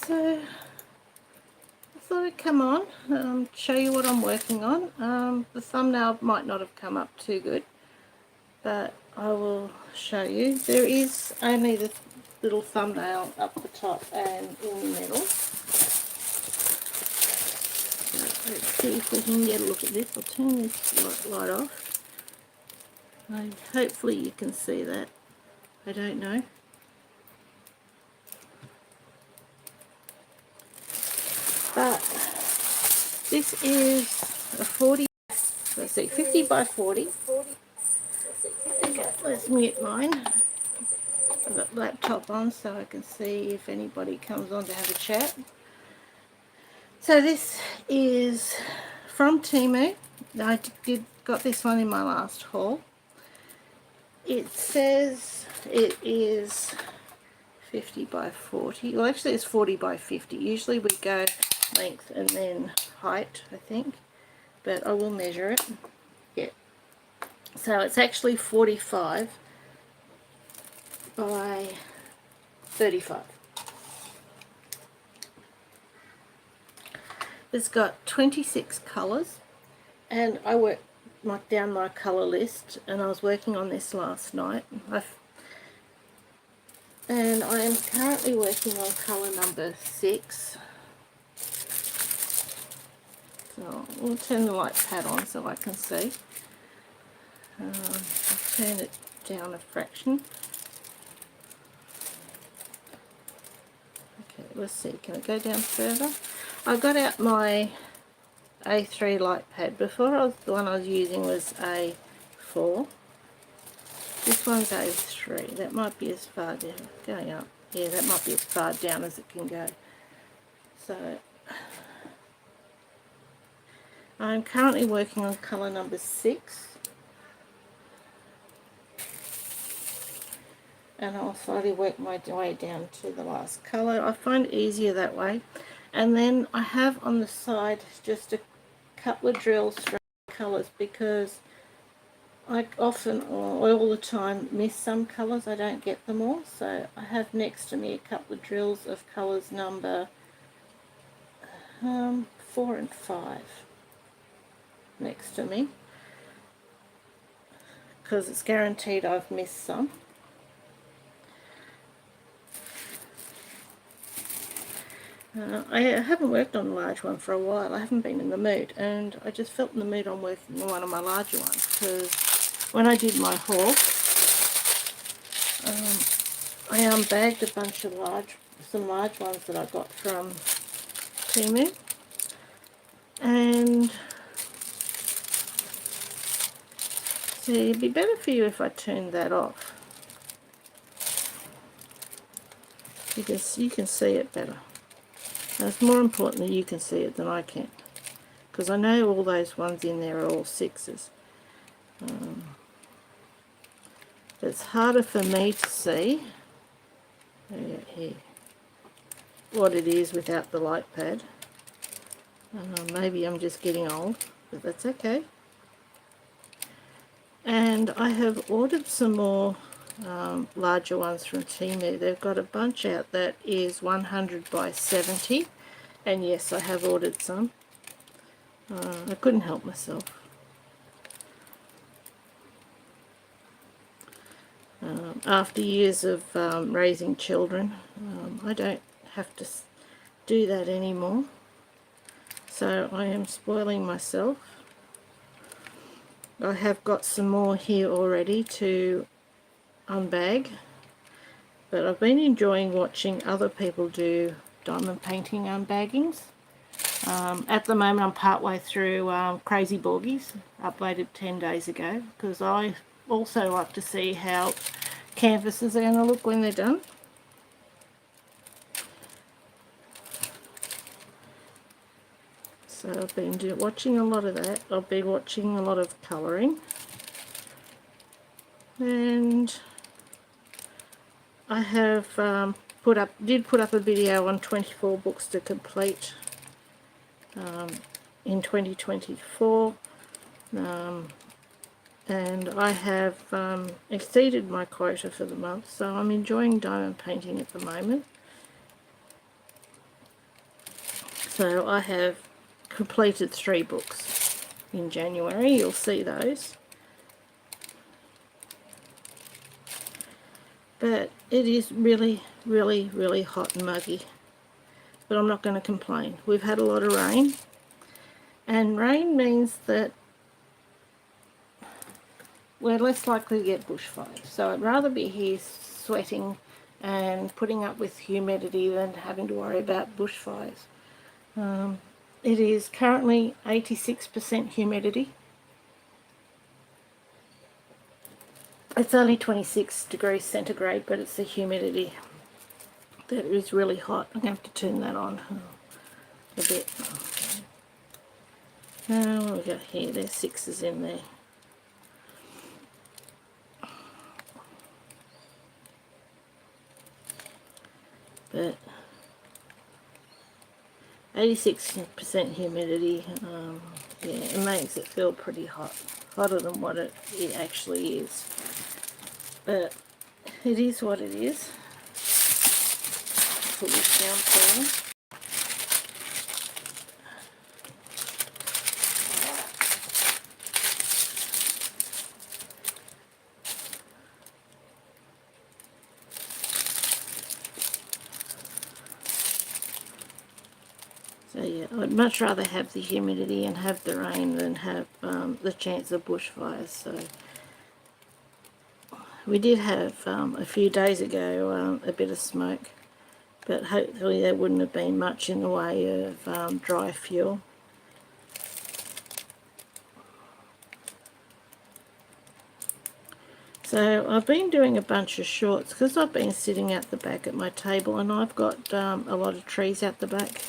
So I thought I'd come on, show you what I'm working on. The thumbnail might not have come up too good, but I will show you. There is only the little thumbnail up the top and in the middle. So let's see if we can get a look at this. I'll turn this light off. Hopefully you can see that. I don't know. But this is a 50 by 40. Okay, let's mute mine. I've got laptop on so I can see if anybody comes on to have a chat. So this is from Temu. I got this one in my last haul. It says it is 50 by 40. Well, actually it's 40 by 50. Usually we go length and then height, I think. But I will measure it. Yeah. So it's actually 45 by 35. It's got 26 colours, and I marked down my colour list, and I was working on this last night. And I am currently working on colour number 6. So we'll turn the light pad on so I can see. I'll turn it down a fraction. Okay, let's see, can it go down further? I got out my A3 light pad. Before, the one I was using was A4. This one's A3. That might be as far down. Going up. Yeah, that might be as far down as it can go. So I'm currently working on colour number 6. And I'll slowly work my way down to the last colour. I find it easier that way. And then I have on the side just a couple of drills for colours, because I often, or all the time, miss some colours. I don't get them all. So I have next to me a couple of drills of colours number 4 and 5 next to me, because it's guaranteed I've missed some. I haven't worked on a large one for a while. I haven't been in the mood, and I just felt in the mood on working on one of my larger ones, because when I did my haul, I unbagged a bunch of some large ones that I got from Temu, and see, it'd be better for you if I turned that off, because you can see it better. And it's more important that you can see it than I can, because I know all those ones in there are all 6s. It's harder for me to see here what it is without the light pad. Maybe I'm just getting old, but that's okay. And I have ordered some more larger ones from Temu. They've got a bunch out that is 100 by 70, and yes, I have ordered some. I couldn't help myself. After years of raising children, I don't have to do that anymore, so I am spoiling myself. I have got some more here already to unbag, but I've been enjoying watching other people do diamond painting unbaggings. At the moment I'm partway through Crazy Borgies, uploaded 10 days ago, because I also like to see how canvases are going to look when they're done. So I've been watching a lot of that. I've been watching a lot of colouring, and I have put up a video on 24 books to complete in 2024, and I have exceeded my quota for the month, so I'm enjoying diamond painting at the moment. So I have completed 3 books in January. You'll see those. But it is really, really, really hot and muggy. But I'm not going to complain. We've had a lot of rain. And rain means that we're less likely to get bushfires. So I'd rather be here sweating and putting up with humidity than having to worry about bushfires. It is currently 86% humidity. It's only 26 degrees centigrade, but it's the humidity that is really hot. I'm going to have to turn that on a bit. What have we got here? There's 6s in there. But 86% humidity, yeah, it makes it feel pretty hot. Hotter than what it actually is. But it is what it is. Put this down for So yeah, I'd much rather have the humidity and have the rain than have the chance of bushfires. So we did have a few days ago a bit of smoke, but hopefully there wouldn't have been much in the way of dry fuel. So I've been doing a bunch of shorts because I've been sitting at the back at my table, and I've got a lot of trees out the back.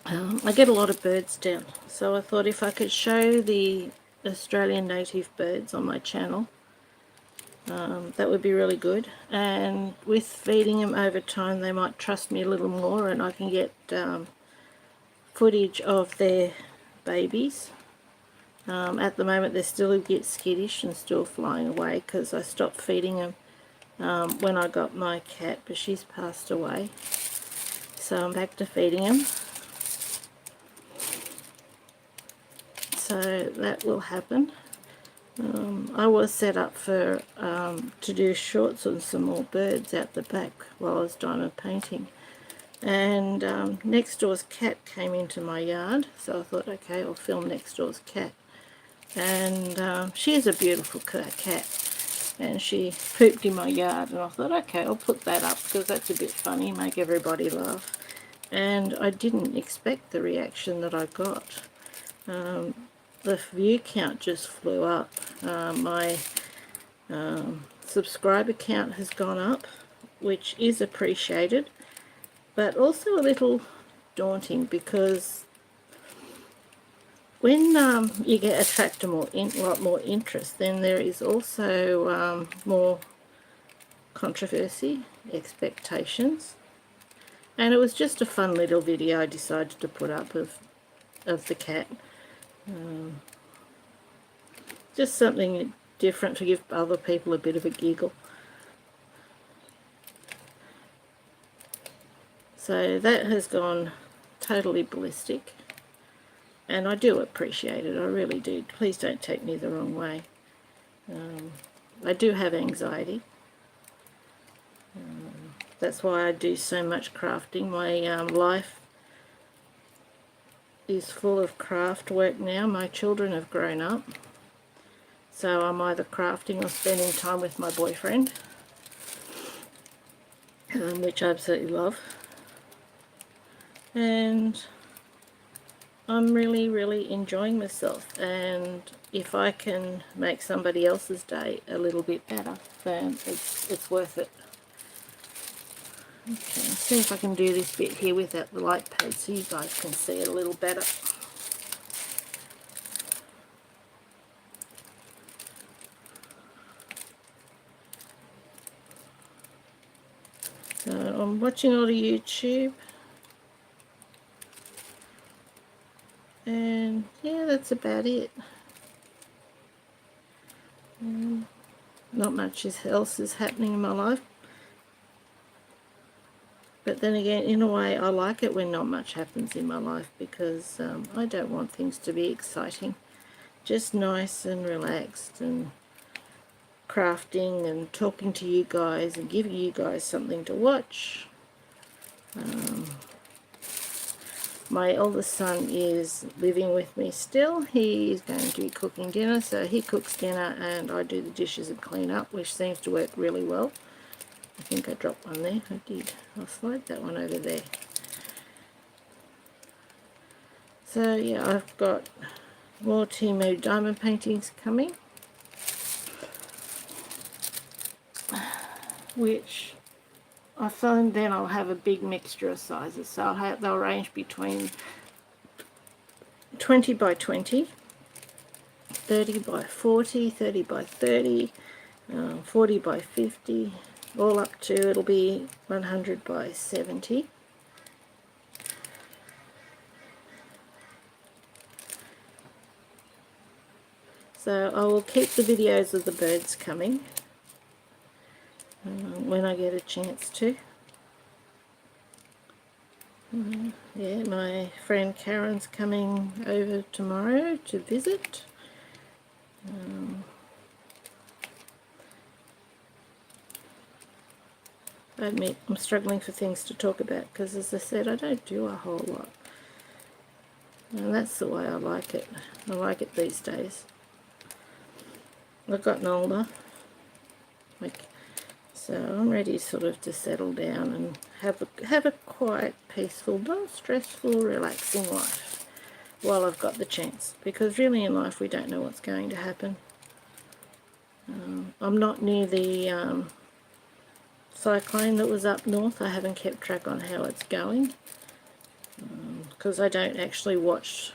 I get a lot of birds down, so I thought if I could show the Australian native birds on my channel, that would be really good. And with feeding them over time, they might trust me a little more, and I can get footage of their babies. At the moment they're still a bit skittish and still flying away because I stopped feeding them when I got my cat, but she's passed away. So I'm back to feeding them. So that will happen. I was set up for to do shorts on some more birds out the back while I was diamond painting. And next door's cat came into my yard, so I thought, okay, I'll film next door's cat. And she is a beautiful cat, and she pooped in my yard, and I thought, okay, I'll put that up because that's a bit funny, make everybody laugh. And I didn't expect the reaction that I got. The view count just flew up. My subscriber count has gone up, which is appreciated, but also a little daunting because when you attract a lot more interest, then there is also more controversy, expectations. And it was just a fun little video I decided to put up of the cat. Just something different to give other people a bit of a giggle. So that has gone totally ballistic, and I do appreciate it, I really do. Please don't take me the wrong way. I do have anxiety. That's why I do so much crafting. My life is full of craft work now. My children have grown up, so I'm either crafting or spending time with my boyfriend, which I absolutely love. And I'm really, really enjoying myself, and if I can make somebody else's day a little bit better, then it's worth it. Okay, let's see if I can do this bit here without the light pad so you guys can see it a little better. So I'm watching a lot of YouTube, and yeah, that's about it. Not much else is happening in my life. But then again, in a way, I like it when not much happens in my life, because I don't want things to be exciting. Just nice and relaxed and crafting and talking to you guys and giving you guys something to watch. My eldest son is living with me still. He is going to be cooking dinner, so he cooks dinner and I do the dishes and clean up, which seems to work really well. I think I dropped one there. I did. I'll slide that one over there. So yeah, I've got more Temu diamond paintings coming, which I find then I'll have a big mixture of sizes. So they'll range between 20 by 20, 30 by 40, 30 by 30, 40 by 50, all up to, it'll be 100 by 70. So I will keep the videos of the birds coming when I get a chance to. Yeah, my friend Karen's coming over tomorrow to visit. I admit I'm struggling for things to talk about because, as I said, I don't do a whole lot. And that's the way I like it. I like it these days. I've gotten older, so I'm ready sort of to settle down and have a quiet, peaceful, not stressful, relaxing life while I've got the chance. Because really in life we don't know what's going to happen. I'm not near the cyclone that was up north. I haven't kept track on how it's going because I don't actually watch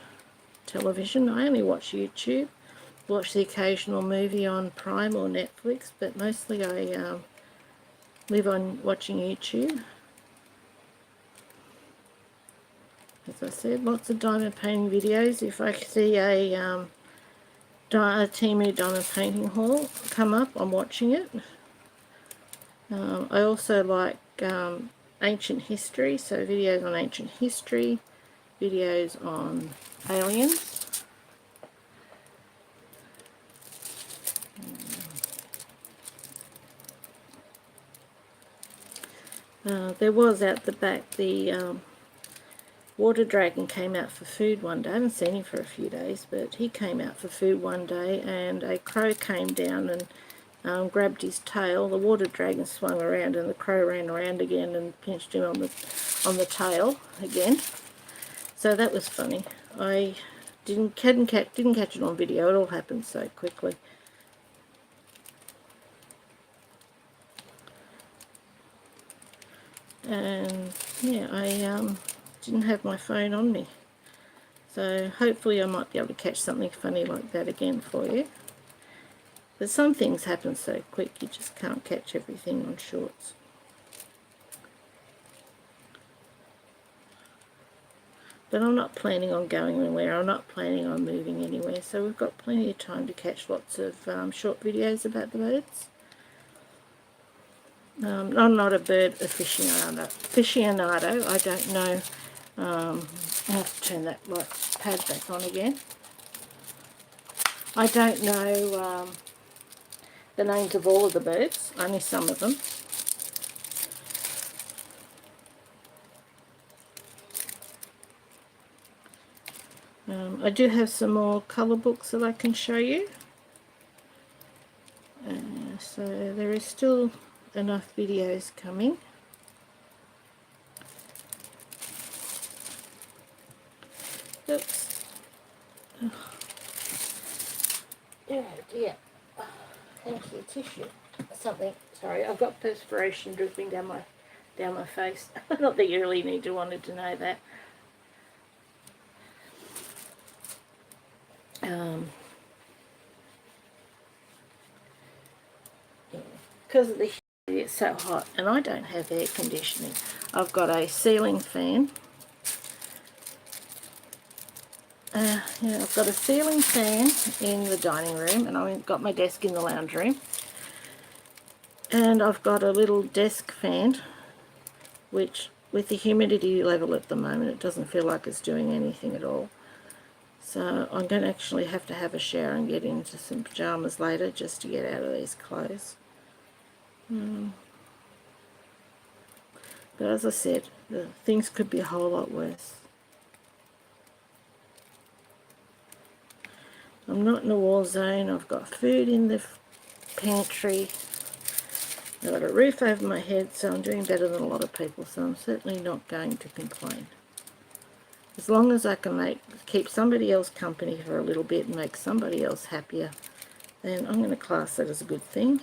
television. I only watch YouTube. Watch the occasional movie on Prime or Netflix, but mostly I live on watching YouTube. As I said, lots of diamond painting videos. If I see a Temu diamond painting haul come up, I'm watching it. I also like ancient history, so videos on ancient history, videos on aliens. There was out the back, the water dragon came out for food one day. I haven't seen him for a few days, but he came out for food one day, and a crow came down and grabbed his tail. The water dragon swung around and the crow ran around again and pinched him on the tail again. So that was funny. I didn't catch it on video. It all happened so quickly. And yeah, I didn't have my phone on me, so hopefully I might be able to catch something funny like that again for you. But some things happen so quick you just can't catch everything on shorts. But I'm not planning on going anywhere. I'm not planning on moving anywhere, so we've got plenty of time to catch lots of short videos about the birds. I'm not a bird aficionado. I don't know. I have to turn that light pad back on again. I don't know the names of all of the birds, only some of them. I do have some more colour books that I can show you. So there is still enough videos coming. Oops. Oh dear. Thank you, tissue. Something. Sorry, I've got perspiration dripping down my face. Not that you really wanted to know that. Because of the humidity, it's so hot, and I don't have air conditioning. I've got a ceiling fan. Yeah, I've got a ceiling fan in the dining room, and I've got my desk in the lounge room. And I've got a little desk fan, which with the humidity level at the moment, it doesn't feel like it's doing anything at all. So I'm going to actually have to have a shower and get into some pyjamas later just to get out of these clothes. But as I said, things could be a whole lot worse. I'm not in a war zone. I've got food in the pantry. I've got a roof over my head, so I'm doing better than a lot of people, so I'm certainly not going to complain. As long as I can keep somebody else company for a little bit and make somebody else happier, then I'm going to class that as a good thing.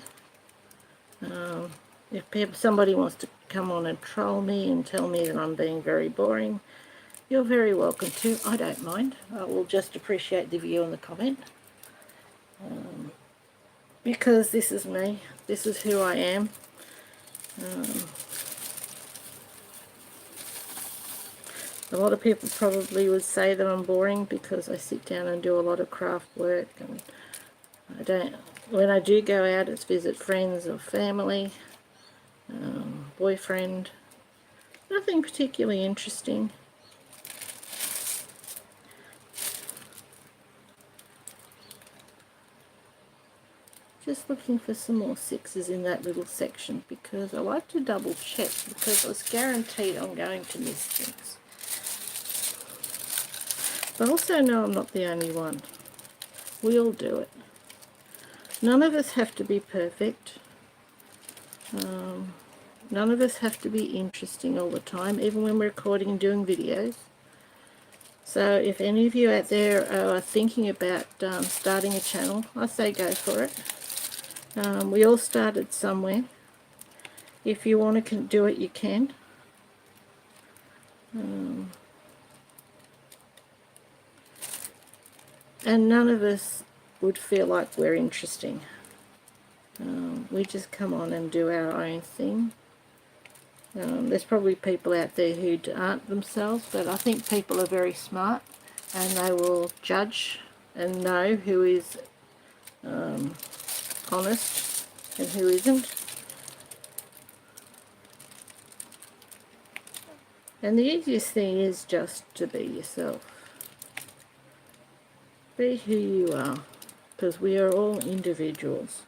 If somebody wants to come on and troll me and tell me that I'm being very boring, you're very welcome to. I don't mind. I will just appreciate the view and the comment. Because this is me. This is who I am. A lot of people probably would say that I'm boring because I sit down and do a lot of craft work, and when I do go out, it's visit friends or family, boyfriend. Nothing particularly interesting. Just looking for some more sixes in that little section because I like to double check, because I was guaranteed I'm going to miss things. But I also know I'm not the only one. We all do it. None of us have to be perfect. None of us have to be interesting all the time, even when we're recording and doing videos. So if any of you out there are thinking about starting a channel, I say go for it. We all started somewhere. If you want to do it, you can. And none of us would feel like we're interesting. We just come on and do our own thing. There's probably people out there who aren't themselves, but I think people are very smart and they will judge and know who is honest and who isn't. And the easiest thing is just to be yourself. Be who you are, because we are all individuals.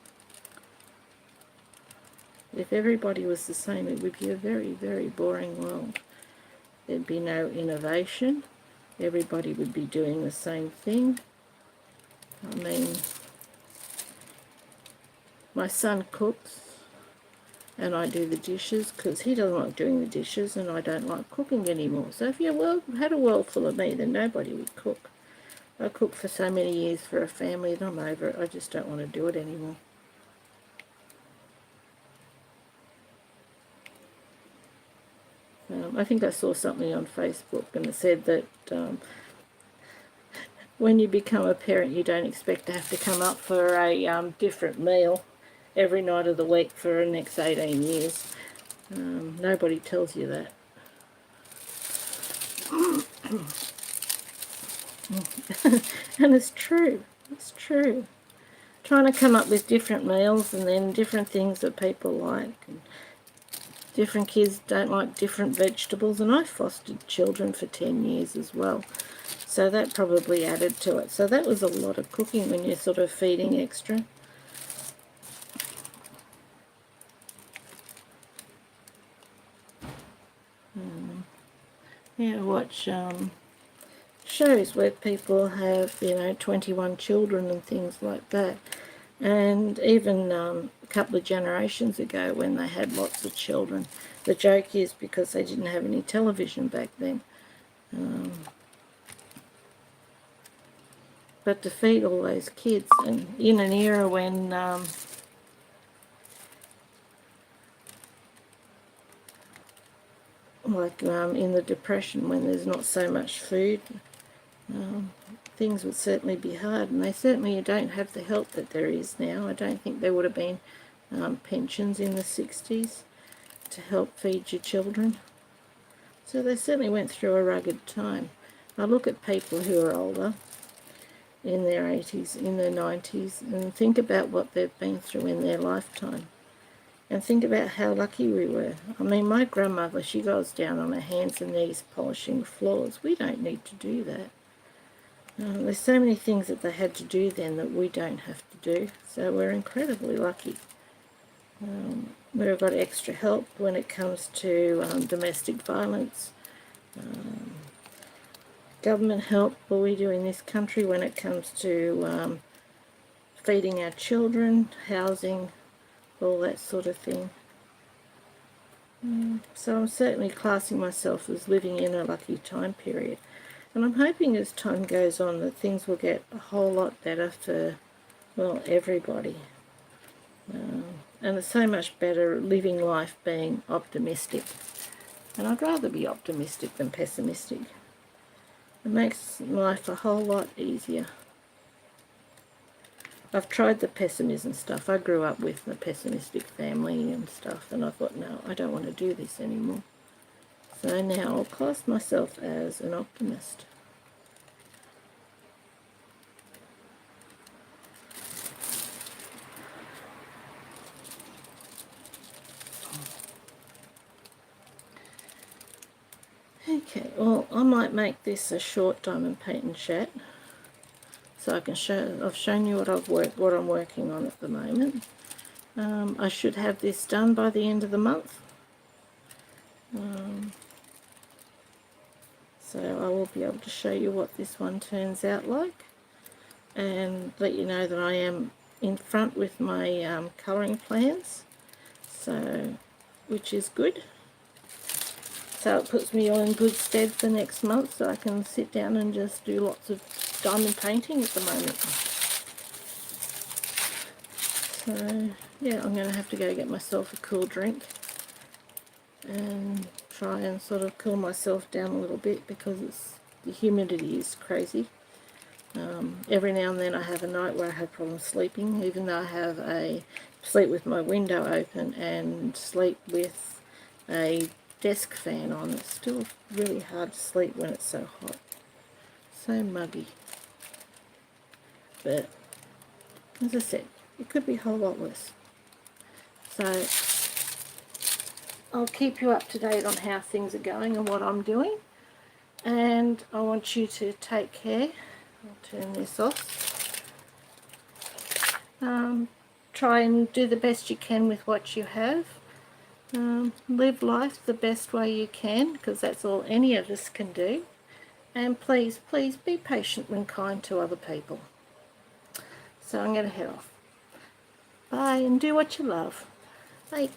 If everybody was the same, it would be a very, very boring world. There'd be no innovation. Everybody would be doing the same thing. I mean, my son cooks and I do the dishes because he doesn't like doing the dishes and I don't like cooking anymore. So if you had a world full of me, then nobody would cook. I cooked for so many years for a family and I'm over it. I just don't want to do it anymore. I think I saw something on Facebook and it said that when you become a parent, you don't expect to have to come up for a different meal every night of the week for the next 18 years. Nobody tells you that. And it's true. It's true. Trying to come up with different meals and then different things that people like. And different kids don't like different vegetables. And I fostered children for 10 years as well. So that probably added to it. So that was a lot of cooking when you're sort of feeding extra. Yeah, watch shows where people have, 21 children and things like that. And even a couple of generations ago when they had lots of children. The joke is because they didn't have any television back then. But to feed all those kids, and in an era when in the Depression, when there's not so much food, things would certainly be hard, and they certainly don't have the help that there is now. I don't think there would have been pensions in the 60s to help feed your children. So they certainly went through a rugged time. I look at people who are older, in their 80s, in their 90s, and think about what they've been through in their lifetime. and think about how lucky we were. I mean, my grandmother, she goes down on her hands and knees polishing floors. We don't need to do that. There's so many things that they had to do then that we don't have to do, so we're incredibly lucky. We've got extra help when it comes to domestic violence, government help, what we do in this country when it comes to feeding our children, housing, all that sort of thing. So I'm certainly classing myself as living in a lucky time period. And I'm hoping as time goes on that things will get a whole lot better for, well, everybody. And it's so much better living life being optimistic. And I'd rather be optimistic than pessimistic. It makes life a whole lot easier. I've tried the pessimism stuff. I grew up with a pessimistic family and stuff, and I thought, no, I don't want to do this anymore. So now I'll class myself as an optimist. Okay, well, I might make this a short diamond painting chat, so I can show. I've shown you what I'm working on at the moment. I should have this done by the end of the month. So I will be able to show you what this one turns out like, and let you know that I am in front with my colouring plans, so which is good. So it puts me all in good stead for next month, so I can sit down and just do lots of diamond painting at the moment. So yeah, I'm going to have to go get myself a cool drink and try and sort of cool myself down a little bit, because the humidity is crazy. Every now and then I have a night where I have problems sleeping, even though I sleep with my window open and sleep with a desk fan on. It's still really hard to sleep when it's so hot, so muggy. But as I said, it could be a whole lot worse. So I'll keep you up to date on how things are going and what I'm doing, and I want you to take care. I'll turn this off. Try and do the best you can with what you have. Live life the best way you can, because that's all any of us can do. And please, please be patient and kind to other people. So I'm going to head off. Bye, and do what you love. Bye.